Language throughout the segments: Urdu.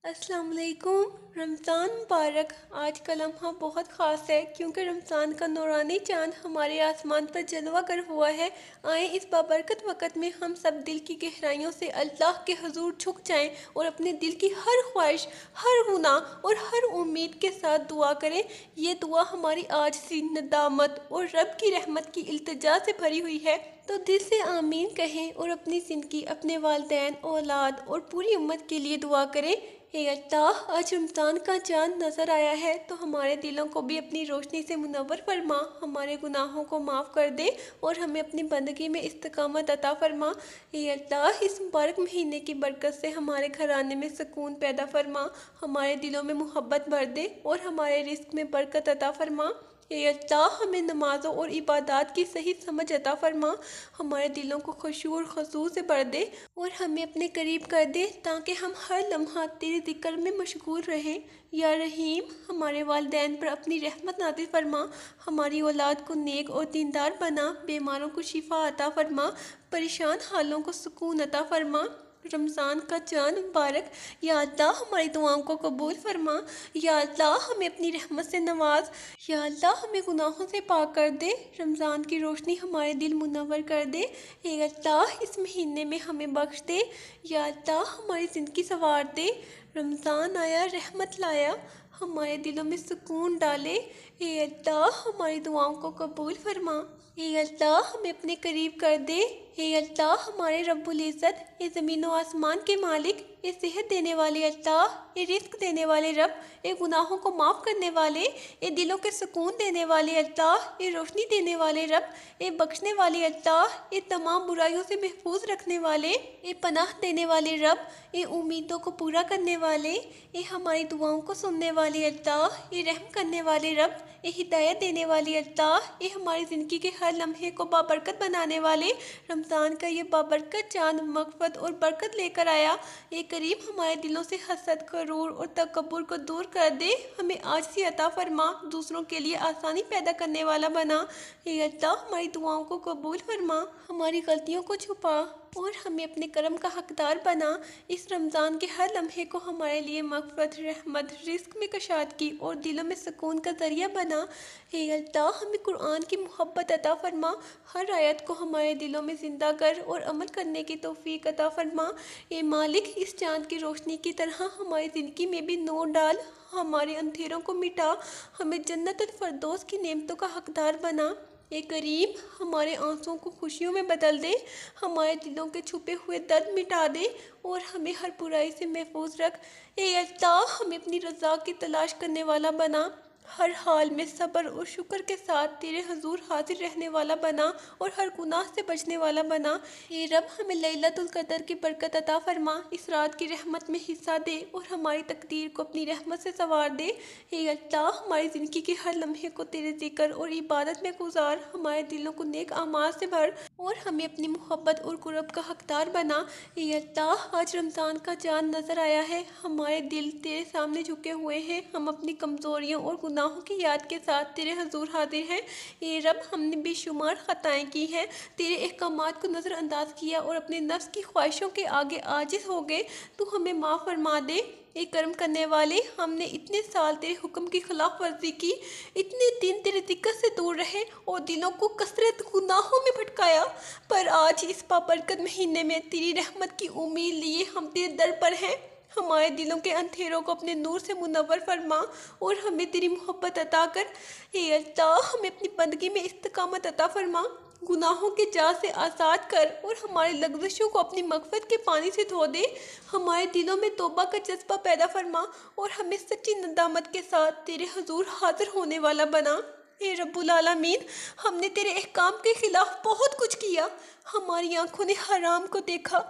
السلام علیکم۔ رمضان مبارک۔ آج کا لمحہ بہت خاص ہے کیونکہ رمضان کا نورانی چاند ہمارے آسمان پر جلوہ گر ہوا ہے۔ آئیں اس بابرکت وقت میں ہم سب دل کی گہرائیوں سے اللہ کے حضور جھک جائیں اور اپنے دل کی ہر خواہش، ہر گناہ اور ہر امید کے ساتھ دعا کریں۔ یہ دعا ہماری عاجزی، ندامت اور رب کی رحمت کی التجا سے بھری ہوئی ہے، تو دل سے آمین کہیں اور اپنی زندگی، اپنے والدین، اولاد اور پوری امت کے لیے دعا کریں۔ اے اللہ، آج رمضان کا چاند نظر آیا ہے تو ہمارے دلوں کو بھی اپنی روشنی سے منور فرما، ہمارے گناہوں کو معاف کر دے اور ہمیں اپنی بندگی میں استقامت عطا فرما۔ اے اللہ، اس مبارک مہینے کی برکت سے ہمارے گھرانے میں سکون پیدا فرما، ہمارے دلوں میں محبت بھر دے اور ہمارے رزق میں برکت عطا فرما۔ اے اللہ، ہمیں نمازوں اور عبادات کی صحیح سمجھ عطا فرما، ہمارے دلوں کو خشوع اور خضوع سے بھر دے اور ہمیں اپنے قریب کر دے تاکہ ہم ہر لمحہ تیرے ذکر میں مشغول رہیں۔ یا رحیم، ہمارے والدین پر اپنی رحمت نازل فرما، ہماری اولاد کو نیک اور دیندار بنا، بیماروں کو شفا عطا فرما، پریشان حالوں کو سکون عطا فرما۔ رمضان کا چاند مبارک، یا اللہ ہماری دعاؤں کو قبول فرما، یا اللہ ہمیں اپنی رحمت سے نواز، یا اللہ ہمیں گناہوں سے پاک کر دے، رمضان کی روشنی ہمارے دل منور کر دے۔ اے اللہ، اس مہینے میں ہمیں بخش دے، یا اللہ ہماری زندگی سنوار دے۔ رمضان آیا، رحمت لایا، ہمارے دلوں میں سکون ڈالے۔ اے اللہ ہماری دعاؤں کو قبول فرما، اے اللہ ہمیں اپنے قریب کر دے۔ اے اللہ ہمارے رب العزت، اے زمین و آسمان کے مالک، اے صحت دینے والے اللہ، اے رزق دینے والے رب، اے گناہوں کو معاف کرنے والے، اے دلوں کے سکون دینے والے اللہ، اے روشنی دینے والے رب، اے بخشنے والے اللہ، اے تمام برائیوں سے محفوظ رکھنے والے، اے پناہ دینے والے رب، اے امیدوں کو پورا کرنے والے، اے ہماری دعاؤں کو سننے والے اللہ، اے رحم کرنے والے رب، اے ہدایت دینے والے اللہ، اے ہماری زندگی کے ہر لمحے کو بابرکت بنانے والے۔ رمضان کا یہ بابرکت چاند مغفرت اور برکت لے کر آیا۔ اے کریم، ہمارے دلوں سے حسد، غرور اور تکبر کو دور کر دے، ہمیں عاجزی عطا فرما، دوسروں کے لیے آسانی پیدا کرنے والا بنا۔ اے اللہ ہماری دعاؤں کو قبول فرما، ہماری غلطیوں کو چھپا اور ہمیں اپنے کرم کا حقدار بنا۔ اس رمضان کے ہر لمحے کو ہمارے لیے مغفرت، رحمت، رزق میں کشادگی اور دلوں میں سکون کا ذریعہ بنا۔ اے اللہ ہمیں قرآن کی محبت عطا فرما، ہر آیت کو ہمارے دلوں میں زندہ کر اور عمل کرنے کی توفیق عطا فرما۔ اے مالک، اس چاند کی روشنی کی طرح ہماری زندگی میں بھی نور ڈال، ہمارے اندھیروں کو مٹا، ہمیں جنت الفردوس کی نعمتوں کا حقدار بنا۔ اے کریم، ہمارے آنسوؤں کو خوشیوں میں بدل دے، ہمارے دلوں کے چھپے ہوئے درد مٹا دے اور ہمیں ہر برائی سے محفوظ رکھ۔ اے اللہ ہمیں اپنی رضا کی تلاش کرنے والا بنا، ہر حال میں صبر اور شکر کے ساتھ تیرے حضور حاضر رہنے والا بنا اور ہر گناہ سے بچنے والا بنا۔ اے رب، ہمیں لیلۃ القدر کی برکت عطا فرما، اس رات کی رحمت میں حصہ دے اور ہماری تقدیر کو اپنی رحمت سے سنوار دے۔ اے اللہ ہماری زندگی کے ہر لمحے کو تیرے ذکر اور عبادت میں گزار، ہمارے دلوں کو نیک اعمال سے بھر اور ہمیں اپنی محبت اور قرب کا حقدار بنا۔ اے اللہ، آج رمضان کا چاند نظر آیا ہے، ہمارے دل تیرے سامنے جھکے ہوئے ہیں، ہم اپنی کمزوریوں اور گناہوں کی یاد کے ساتھ تیرے حضور حاضر ہیں۔ اے رب، ہم نے بے شمار خطائیں کی ہیں، تیرے احکامات کو نظر انداز کیا اور اپنے نفس کی خواہشوں کے آگے عاجز ہو گئے، تو ہمیں معاف فرما دے۔ اے کرم کرنے والے، ہم نے اتنے سال تیرے حکم کی خلاف ورزی کی، اتنے دن تیرے ذکر سے دور رہے اور دلوں کو کثرت گناہوں میں بھٹکایا، پر آج اس بابرکت مہینے میں تیری رحمت کی امید لیے ہم تیرے در پر ہیں۔ ہمارے دلوں کے اندھیروں کو اپنے نور سے منور فرما اور ہمیں تیری محبت عطا کر۔ اے اللہ ہمیں اپنی بندگی میں استقامت عطا فرما، گناہوں کے جال سے آزاد کر اور ہماری لغزشوں کو اپنی مغفرت کے پانی سے دھو دے، ہمارے دلوں میں توبہ کا جذبہ پیدا فرما اور ہمیں سچی ندامت کے ساتھ تیرے حضور حاضر ہونے والا بنا۔ اے رب العالمین، ہم نے تیرے احکام کے خلاف بہت کچھ کیا، ہماری آنکھوں نے حرام کو دیکھا،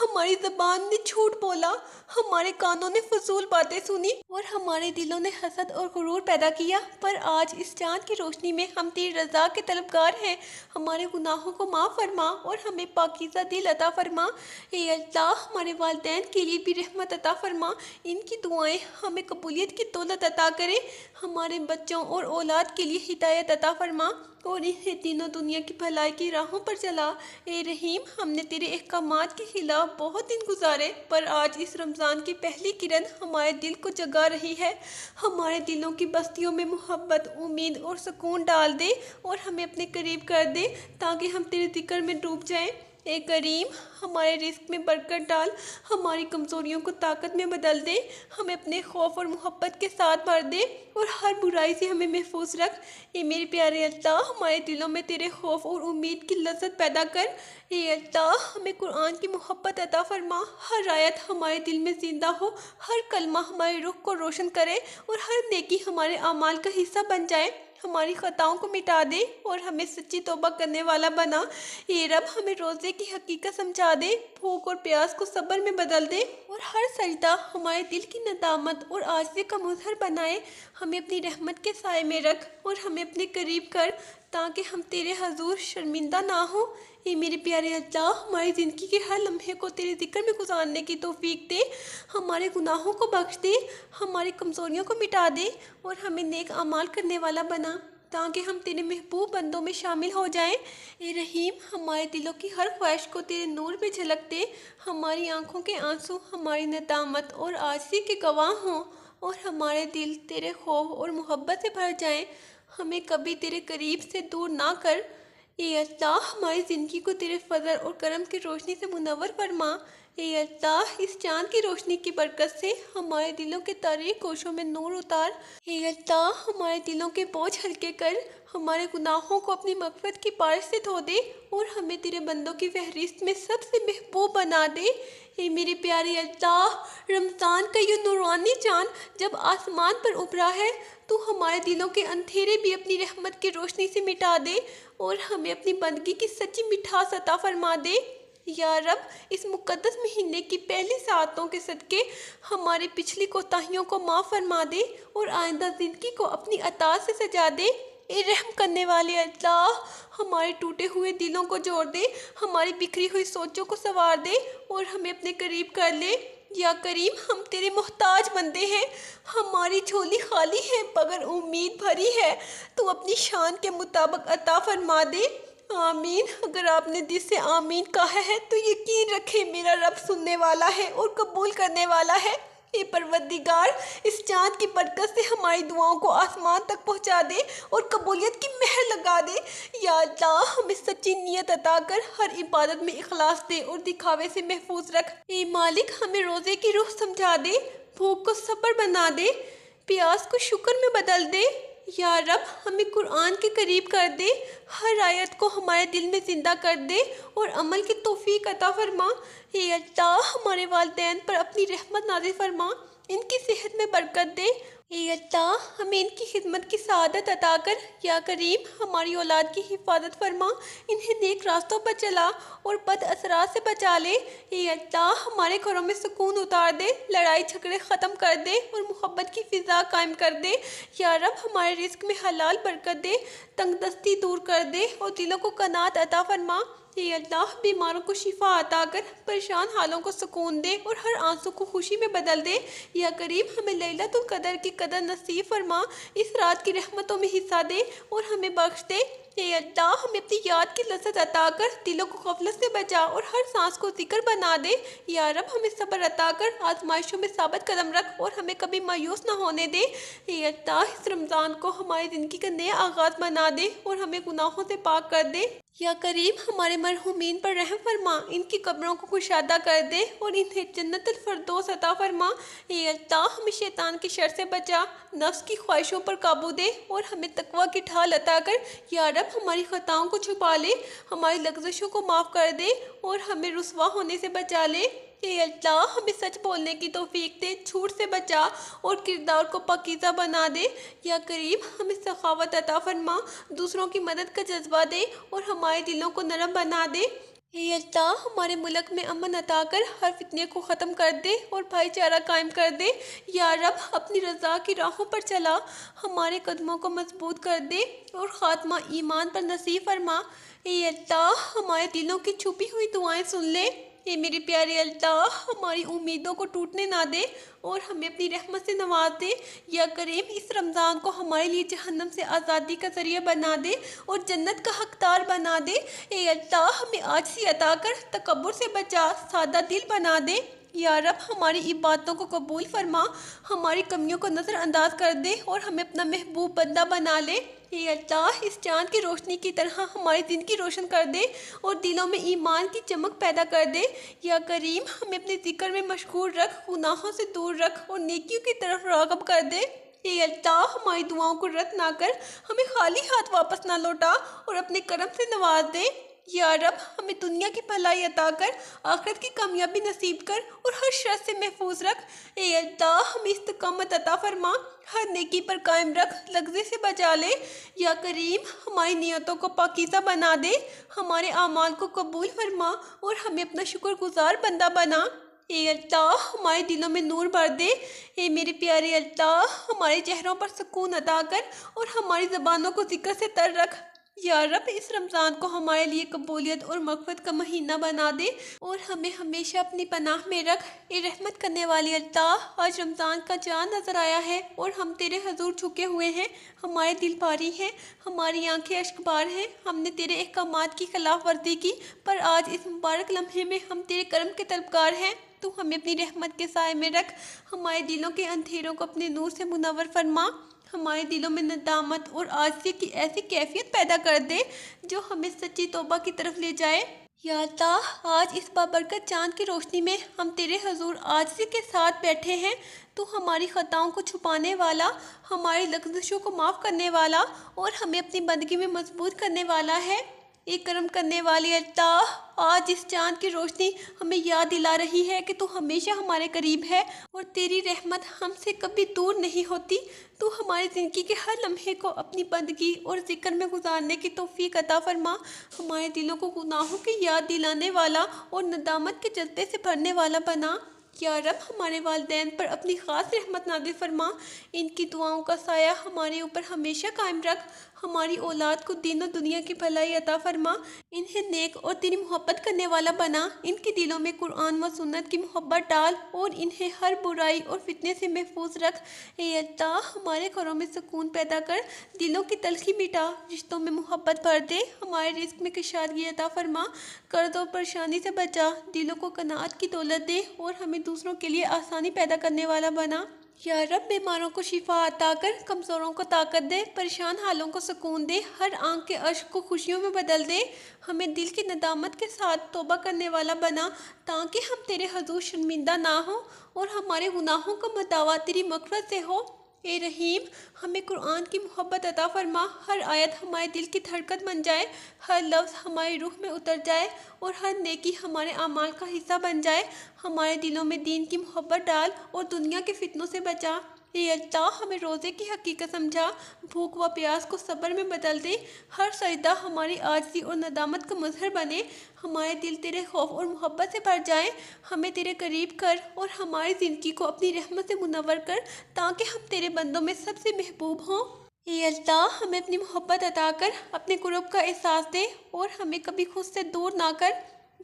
ہماری زبان نے جھوٹ بولا، ہمارے کانوں نے فضول باتیں سنی اور ہمارے دلوں نے حسد اور غرور پیدا کیا، پر آج اس چاند کی روشنی میں ہم تیری رضا کے طلبگار ہیں، ہمارے گناہوں کو معاف فرما اور ہمیں پاکیزہ دل عطا فرما۔ اے اللہ ہمارے والدین کے لیے بھی رحمت عطا فرما، ان کی دعائیں ہمیں قبولیت کی دولت عطا کرے، ہمارے بچوں اور اولاد کے لیے ہدایت عطا فرما۔ اور انہیں تینوں دنیا کی بھلائی کی راہوں پر چلا۔ اے رحیم، ہم نے تیرے احکامات کے خلاف بہت دن گزارے، پر آج اس رمضان کی پہلی کرن ہمارے دل کو جگا رہی ہے۔ ہمارے دلوں کی بستیوں میں محبت، امید اور سکون ڈال دے اور ہمیں اپنے قریب کر دے تاکہ ہم تیرے ذکر میں ڈوب جائیں۔ اے کریم، ہمارے رزق میں برکت ڈال، ہماری کمزوریوں کو طاقت میں بدل دے، ہمیں اپنے خوف اور محبت کے ساتھ بھر دے اور ہر برائی سے ہمیں محفوظ رکھ۔ اے میرے پیارے اللہ، ہمارے دلوں میں تیرے خوف اور امید کی لذت پیدا کر۔ اے اللہ، ہمیں قرآن کی محبت عطا فرما، ہر آیت ہمارے دل میں زندہ ہو، ہر کلمہ ہمارے روح کو روشن کرے اور ہر نیکی ہمارے اعمال کا حصہ بن جائے۔ ہماری خطاؤں کو مٹا دے اور ہمیں سچی توبہ کرنے والا بنا۔ اے رب، ہمیں روزے کی حقیقت سمجھا دے، بھوک اور پیاس کو صبر میں بدل دے اور ہر سجدہ ہمارے دل کی ندامت اور عاجزی کا مظہر بنائے۔ ہمیں اپنی رحمت کے سائے میں رکھ اور ہمیں اپنے قریب کر تاکہ ہم تیرے حضور شرمندہ نہ ہوں۔ اے میرے پیارے اللہ، ہماری زندگی کے ہر لمحے کو تیرے ذکر میں گزارنے کی توفیق دے، ہمارے گناہوں کو بخش دے، ہماری کمزوریوں کو مٹا دے اور ہمیں نیک اعمال کرنے والا بنا تاکہ ہم تیرے محبوب بندوں میں شامل ہو جائیں۔ اے رحیم، ہمارے دلوں کی ہر خواہش کو تیرے نور میں جھلک دے، ہماری آنکھوں کے آنسو ہماری ندامت اور عاجزی کے گواہ ہوں اور ہمارے دل تیرے خوف اور محبت سے بھر جائیں۔ ہمیں کبھی تیرے قریب سے دور نہ کر۔ اے اللہ، ہماری زندگی کو تیرے فضل اور کرم کی روشنی سے منور فرما۔ اے اللہ، اس چاند کی روشنی کی برکت سے ہمارے دلوں کے تاریک گوشوں میں نور اتار۔ اے اللہ، ہمارے دلوں کے بوجھ ہلکے کر، ہمارے گناہوں کو اپنی مغفرت کی بارش سے دھو دے اور ہمیں تیرے بندوں کی فہرست میں سب سے محبوب بنا دے۔ اے میرے پیارے اللہ، رمضان کا یہ نورانی چاند جب آسمان پر ابھرا ہے تو ہمارے دلوں کے اندھیرے بھی اپنی رحمت کی روشنی سے مٹا دے اور ہمیں اپنی بندگی کی سچی مٹھاس عطا فرما دے۔ یا رب، اس مقدس مہینے کی پہلی ساعتوں کے صدقے ہماری پچھلی کوتاہیوں کو معاف فرما دے اور آئندہ زندگی کو اپنی عطا سے سجا دے۔ اے رحم کرنے والے اللہ، ہمارے ٹوٹے ہوئے دلوں کو جوڑ دے، ہماری بکھری ہوئی سوچوں کو سنوار دے اور ہمیں اپنے قریب کر لے۔ یا کریم، ہم تیرے محتاج بندے ہیں، ہماری جھولی خالی ہے مگر امید بھری ہے، تو اپنی شان کے مطابق عطا فرما دے۔ آمین۔ اگر آپ نے دل سے آمین کہا ہے تو یقین رکھیں میرا رب سننے والا ہے اور قبول کرنے والا ہے۔ اے پروردگار، اس چاند کی برکت سے ہماری دعاؤں کو آسمان تک پہنچا دے اور قبولیت کی مہر لگا دے۔ یا اللہ، ہمیں سچی نیت عطا کر ہر عبادت میں اخلاص دے اور دکھاوے سے محفوظ رکھ۔ اے مالک، ہمیں روزے کی روح سمجھا دے، بھوک کو صبر بنا دے، پیاس کو شکر میں بدل دے۔ یا رب، ہمیں قرآن کے قریب کر دے، ہر آیت کو ہمارے دل میں زندہ کر دے اور عمل کی توفیق عطا فرما۔ اے اللہ، ہمارے والدین پر اپنی رحمت نازل فرما، ان کی صحت میں برکت دے۔ اے اللہ، ہمیں ان کی خدمت کی سعادت عطا کر۔ یا کریم، ہماری اولاد کی حفاظت فرما، انہیں نیک راستوں پر چلا اور بد اثرات سے بچا لے۔ اے اللہ، ہمارے گھروں میں سکون اتار دے، لڑائی جھگڑے ختم کر دے اور محبت کی فضا قائم کر دے۔ یا رب، ہمارے رزق میں حلال برکت دے، تنگ دستی دور کر دے اور دلوں کو قناعت عطا فرما۔ اے اللہ، بیماروں کو شفا عطا کر، پریشان حالوں کو سکون دے اور ہر آنسو کو خوشی میں بدل دے۔ یا کریم، ہمیں لیلۃ القدر کی قدر نصیب فرما، اس رات کی رحمتوں میں حصہ دے اور ہمیں بخش دے۔ اے اللہ، ہمیں اپنی یاد کی لذت عطا کر، دلوں کو غفلت سے بچا اور ہر سانس کو ذکر بنا دے۔ یا رب، ہمیں صبر عطا کر، آزمائشوں میں ثابت قدم رکھ اور ہمیں کبھی مایوس نہ ہونے دے۔ اے اللہ، اس رمضان کو ہماری زندگی کا نیا آغاز بنا دے اور ہمیں گناہوں سے پاک کر دے۔ یا کریم، ہمارے مرحومین پر رحم فرما، ان کی قبروں کو کشادہ کر دے اور انہیں جنت الفردوس عطا فرما۔ اے اللہ، ہمیں شیطان کی شر سے بچا، نفس کی خواہشوں پر قابو دے اور ہمیں تقویٰ کی ڈھال عطا کر۔ یا رب، ہماری خطاؤں کو چھپا لے، ہماری لغزشوں کو معاف کر دے اور ہمیں رسوا ہونے سے بچا لے۔ اے اللہ، ہمیں سچ بولنے کی توفیق دے، جھوٹ سے بچا اور کردار کو پاکیزہ بنا دے۔ یا کریم، ہمیں سخاوت عطا فرما، دوسروں کی مدد کا جذبہ دے اور ہمارے دلوں کو نرم بنا دے۔ اے اللہ، ہمارے ملک میں امن عطا کر، ہر فتنے کو ختم کر دے اور بھائی چارہ قائم کر دے۔ یا رب، اپنی رضا کی راہوں پر چلا، ہمارے قدموں کو مضبوط کر دے اور خاتمہ ایمان پر نصیب فرما۔ اے اللہ، ہمارے دلوں کی چھپی ہوئی دعائیں سن لے اے میرے پیارے اللہ، ہماری امیدوں کو ٹوٹنے نہ دے اور ہمیں اپنی رحمت سے نواز دے۔ یا کریم، اس رمضان کو ہمارے لیے جہنم سے آزادی کا ذریعہ بنا دے اور جنت کا حقدار بنا دے۔ اے اللہ، ہمیں عاجزی عطا کر، تکبر سے بچا، سادہ دل بنا دے۔ یا رب، ہماری عبادتوں کو قبول فرما، ہماری کمیوں کو نظر انداز کر دے اور ہمیں اپنا محبوب بندہ بنا لے۔ اے اللہ، اس چاند کی روشنی کی طرح ہماری زندگی روشن کر دے اور دلوں میں ایمان کی چمک پیدا کر دے۔ یا کریم، ہمیں اپنے ذکر میں مشغول رکھ، گناہوں سے دور رکھ اور نیکیوں کی طرف راغب کر دے۔ اے اللہ، ہماری دعاؤں کو رد نہ کر، ہمیں خالی ہاتھ واپس نہ لوٹا اور اپنے کرم سے نواز دے۔ یا رب، ہمیں دنیا کی بھلائی عطا کر، آخرت کی کامیابی نصیب کر اور ہر شر سے محفوظ رکھ۔ اے اللہ، ہمیں استقامت عطا فرما، ہر نیکی پر قائم رکھ، لغزش سے بچا لے۔ یا کریم، ہماری نیتوں کو پاکیزہ بنا دے، ہمارے اعمال کو قبول فرما اور ہمیں اپنا شکر گزار بندہ بنا۔ اے اللہ، ہمارے دلوں میں نور بھر دے۔ اے میرے پیارے اللہ، ہمارے چہروں پر سکون عطا کر اور ہماری زبانوں کو ذکر سے تر رکھ۔ یا رب، اس رمضان کو ہمارے لیے قبولیت اور مغفرت کا مہینہ بنا دے اور ہمیں ہمیشہ اپنی پناہ میں رکھ۔ اے رحمت کرنے والی اللہ، آج رمضان کا چاند نظر آیا ہے اور ہم تیرے حضور جھکے ہوئے ہیں، ہمارے دل بھاری ہیں، ہماری آنکھیں اشک بار ہیں۔ ہم نے تیرے احکامات کی خلاف ورزی کی، پر آج اس مبارک لمحے میں ہم تیرے کرم کے طلبگار ہیں۔ تو ہمیں اپنی رحمت کے سائے میں رکھ، ہمارے دلوں کے اندھیروں کو اپنے نور سے منور فرما، ہمارے دلوں میں ندامت اور عاجزی کی ایسی کیفیت پیدا کر دے جو ہمیں سچی توبہ کی طرف لے جائے۔ یا اللہ، آج اس بابرکت چاند کی روشنی میں ہم تیرے حضور عاجزی کے ساتھ بیٹھے ہیں۔ تو ہماری خطاؤں کو چھپانے والا، ہماری لغزشوں کو معاف کرنے والا اور ہمیں اپنی بندگی میں مضبوط کرنے والا ہے۔ اے کرم کرنے والی اللہ، آج اس چاند کی روشنی ہمیں یاد دلا رہی ہے کہ تو ہمیشہ ہمارے قریب ہے اور تیری رحمت ہم سے کبھی دور نہیں ہوتی۔ تو ہماری زندگی کے ہر لمحے کو اپنی بندگی اور ذکر میں گزارنے کی توفیق عطا فرما، ہمارے دلوں کو گناہوں کی یاد دلانے والا اور ندامت کے جذبے سے بھرنے والا بنا۔ یا رب، ہمارے والدین پر اپنی خاص رحمت نازل فرما، ان کی دعاؤں کا سایہ ہمارے اوپر ہمیشہ قائم رکھ، ہماری اولاد کو دین و دنیا کی بھلائی عطا فرما، انہیں نیک اور تیری محبت کرنے والا بنا، ان کے دلوں میں قرآن و سنت کی محبت ڈال اور انہیں ہر برائی اور فتنے سے محفوظ رکھ۔ اے اللہ، ہمارے گھروں میں سکون پیدا کر، دلوں کی تلخی مٹا، رشتوں میں محبت بھر دے، ہمارے رزق میں کشادگی عطا فرما، قرض اور پریشانی سے بچا، دلوں کو قناعت کی دولت دے اور ہمیں دوسروں کے لیے آسانی پیدا کرنے والا بنا۔ یا رب، بیماروں کو شفا عطا کر، کمزوروں کو طاقت دے، پریشان حالوں کو سکون دے، ہر آنکھ کے اشک کو خوشیوں میں بدل دے، ہمیں دل کی ندامت کے ساتھ توبہ کرنے والا بنا، تاکہ ہم تیرے حضور شرمندہ نہ ہوں اور ہمارے گناہوں کا مداوع تیری مغفرت سے ہو۔ اے رحیم، ہمیں قرآن کی محبت عطا فرما، ہر آیت ہمارے دل کی دھڑکن بن جائے، ہر لفظ ہماری روح میں اتر جائے اور ہر نیکی ہمارے اعمال کا حصہ بن جائے، ہمارے دلوں میں دین کی محبت ڈال اور دنیا کے فتنوں سے بچا۔ اے اللہ، ہمیں روزے کی حقیقت سمجھا، بھوک و پیاس کو صبر میں بدل دے، ہر سجدہ ہماری عاجزی اور ندامت کا مظہر بنے، ہمارے دل تیرے خوف اور محبت سے بھر جائیں، ہمیں تیرے قریب کر اور ہماری زندگی کو اپنی رحمت سے منور کر، تاکہ ہم تیرے بندوں میں سب سے محبوب ہوں۔ اے اللہ، ہمیں اپنی محبت عطا کر، اپنے قرب کا احساس دے اور ہمیں کبھی خود سے دور نہ کر۔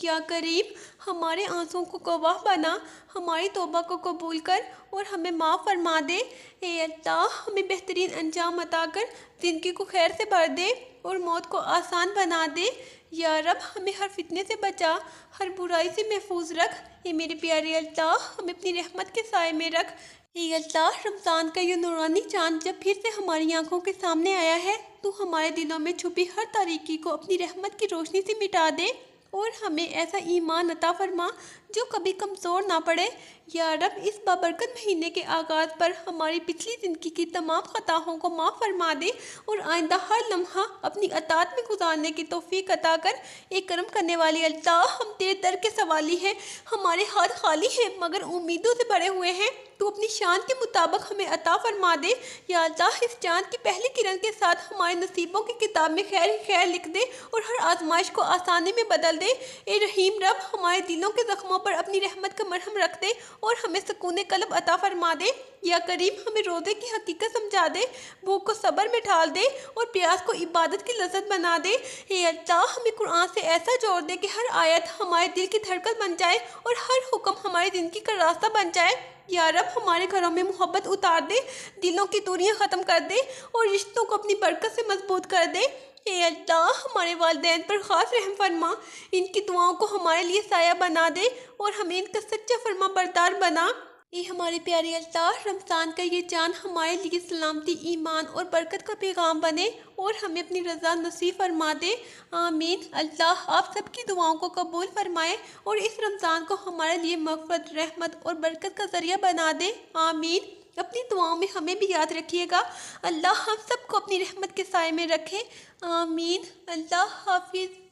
یا کریم، ہمارے آنسوؤں کو گواہ بنا، ہماری توبہ کو قبول کر اور ہمیں معاف فرما دے۔ اے اللہ، ہمیں بہترین انجام عطا کر، زندگی کو خیر سے بھر دے اور موت کو آسان بنا دے۔ یا رب، ہمیں ہر فتنے سے بچا، ہر برائی سے محفوظ رکھ۔ اے میرے پیارے اللہ، ہمیں اپنی رحمت کے سائے میں رکھ۔ اے اللہ، رمضان کا یہ نورانی چاند جب پھر سے ہماری آنکھوں کے سامنے آیا ہے تو ہمارے دلوں میں چھپی ہر تاریکی کو اپنی رحمت کی روشنی سے مٹا دے اور ہمیں ایسا ایمان عطا فرما جو کبھی کمزور نہ پڑے۔ یا رب، اس بابرکت مہینے کے آغاز پر ہماری پچھلی زندگی کی تمام خطاؤں کو معاف فرما دے اور آئندہ ہر لمحہ اپنی اطاعت میں گزارنے کی توفیق عطا کر۔ ایک کرم کرنے والی اللہ، ہم تیرے در کے سوالی ہیں، ہمارے ہاتھ خالی ہیں مگر امیدوں سے بھرے ہوئے ہیں، تو اپنی شان کے مطابق ہمیں عطا فرما دے۔ یا اللہ، اس چاند کی پہلی کرن کے ساتھ ہمارے نصیبوں کی کتاب میں خیر ہی خیر لکھ دے اور ہر آزمائش کو آسانی میں بدل دے۔ اے رحیم رب، ہمارے دلوں کے زخموں دعاؤں پر اپنی رحمت کا مرہم رکھ دے اور ہمیں سکون قلب عطا فرما دے۔ یا کریم ہمیں روزے کی حقیقت سمجھا دے، بھوک کو صبر میں ڈھال دے اور پیاس کو عبادت کی لذت بنا دے۔ اے اللہ ہمیں قرآن سے ایسا جوڑ دے کہ ہر آیت ہمارے دل کی دھڑکن بن جائے اور ہر حکم ہماری زندگی کا راستہ بن جائے۔ یا رب ہمارے گھروں میں محبت اتار دے، دلوں کی دوریاں ختم کر دے اور رشتوں کو اپنی برکت سے مضبوط کر دے۔ اے اللہ ہمارے والدین پر خاص رحم فرما، ان کی دعاؤں کو ہمارے لیے سایہ بنا دے اور ہمیں ان کا سچا فرما بردار بنا۔ اے ہمارے پیارے اللہ، رمضان کا یہ چاند ہمارے لیے سلامتی، ایمان اور برکت کا پیغام بنے اور ہمیں اپنی رضا نصیب فرما دے۔ آمین۔ اللہ آپ سب کی دعاؤں کو قبول فرمائے اور اس رمضان کو ہمارے لیے مغفرت، رحمت اور برکت کا ذریعہ بنا دے۔ آمین۔ اپنی دعاؤں میں ہمیں بھی یاد رکھیے گا۔ اللہ ہم سب کو اپنی رحمت کے سائے میں رکھے۔ آمین۔ اللہ حافظ۔